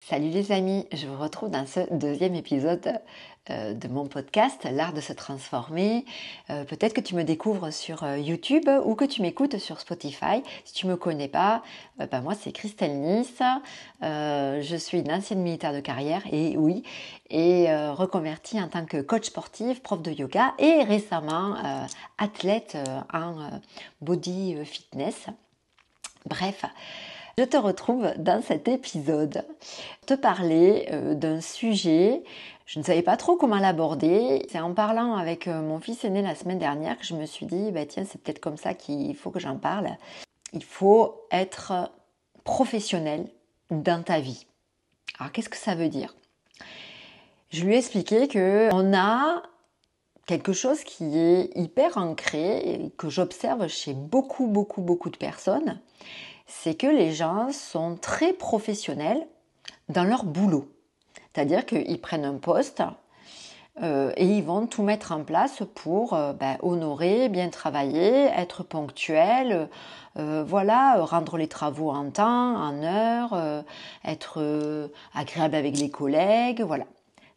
Salut les amis, je vous retrouve dans ce deuxième épisode de mon podcast, L'art de se transformer. Peut-être que tu me découvres sur YouTube ou que tu m'écoutes sur Spotify. Si tu ne me connais pas, moi c'est Christelle Nice. Je suis une ancienne militaire de carrière et reconvertie en tant que coach sportif, prof de yoga et récemment athlète en body fitness. Bref, je te retrouve dans cet épisode te parler d'un sujet. Je ne savais pas trop comment l'aborder. C'est en parlant avec mon fils aîné la semaine dernière que je me suis dit, tiens, c'est peut-être comme ça qu'il faut que j'en parle. Il faut être professionnel dans ta vie. Alors, qu'est-ce que ça veut dire ? Je lui ai expliqué qu'on a quelque chose qui est hyper ancré et que j'observe chez beaucoup de personnes. C'est que les gens sont très professionnels dans leur boulot. C'est-à-dire qu'ils prennent un poste et ils vont tout mettre en place pour honorer, bien travailler, être ponctuel, rendre les travaux en temps, en heure, être agréable avec les collègues, voilà.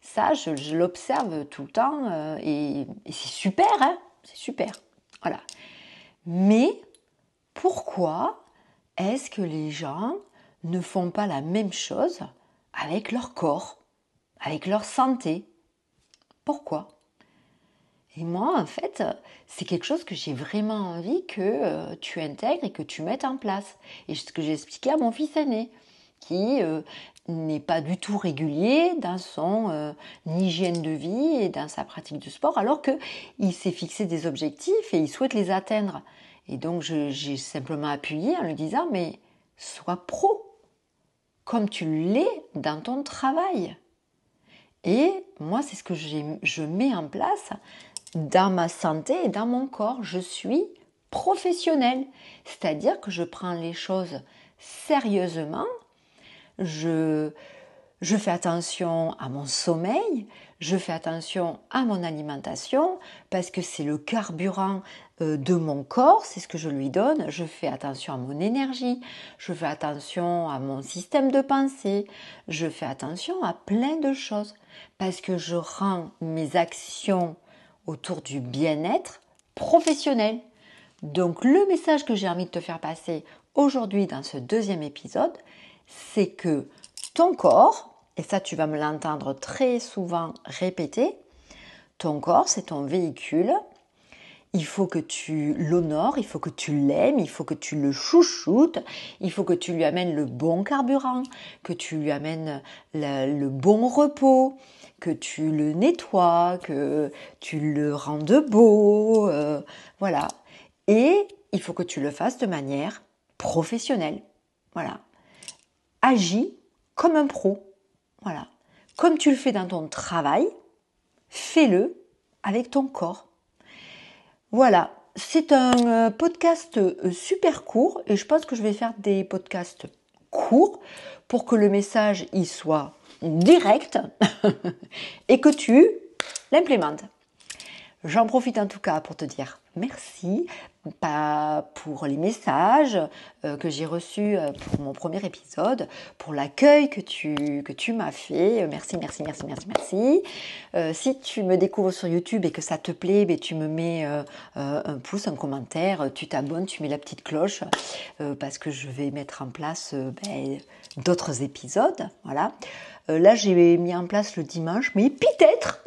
Ça, je l'observe tout le temps et c'est super, hein, c'est super, voilà. Mais pourquoi est-ce que les gens ne font pas la même chose avec leur corps, avec leur santé? Pourquoi? Et moi, en fait, c'est quelque chose que j'ai vraiment envie que tu intègres et que tu mettes en place. Et ce que j'ai expliqué à mon fils aîné, qui n'est pas du tout régulier dans son hygiène de vie et dans sa pratique du sport, alors qu'il s'est fixé des objectifs et il souhaite les atteindre. Et donc, j'ai simplement appuyé en lui disant, mais sois pro, comme tu l'es dans ton travail. Et moi, c'est ce que je mets en place dans ma santé et dans mon corps. Je suis professionnelle, c'est-à-dire que je prends les choses sérieusement, je fais attention à mon sommeil, je fais attention à mon alimentation parce que c'est le carburant de mon corps, c'est ce que je lui donne. Je fais attention à mon énergie, je fais attention à mon système de pensée, je fais attention à plein de choses parce que je rends mes actions autour du bien-être professionnel. Donc le message que j'ai envie de te faire passer aujourd'hui dans ce deuxième épisode, c'est que ton corps, et ça tu vas me l'entendre très souvent répéter, ton corps c'est ton véhicule, il faut que tu l'honores, il faut que tu l'aimes, il faut que tu le chouchoutes, il faut que tu lui amènes le bon carburant, que tu lui amènes le bon repos, que tu le nettoies, que tu le rendes beau, voilà. Et il faut que tu le fasses de manière professionnelle, voilà. Agis comme un pro, voilà. Comme tu le fais dans ton travail, fais-le avec ton corps. Voilà, c'est un podcast super court et je pense que je vais faire des podcasts courts pour que le message y soit direct et que tu l'implémentes. J'en profite en tout cas pour te dire merci pour les messages que j'ai reçus pour mon premier épisode, pour l'accueil que tu m'as fait. Merci. Si tu me découvres sur YouTube et que ça te plaît, tu me mets un pouce, un commentaire, tu t'abonnes, tu mets la petite cloche parce que je vais mettre en place d'autres épisodes. Voilà. Là, j'ai mis en place le dimanche, mais peut-être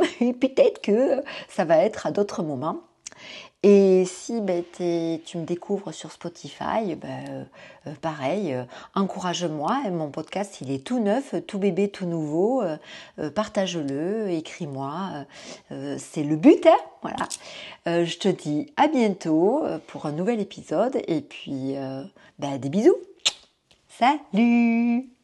que ça va être à d'autres moments. Et si tu me découvres sur Spotify, pareil, encourage-moi. Mon podcast, il est tout neuf, tout bébé, tout nouveau. Partage-le, écris-moi. C'est le but, hein, voilà. Je te dis à bientôt pour un nouvel épisode. Et puis, des bisous. Salut!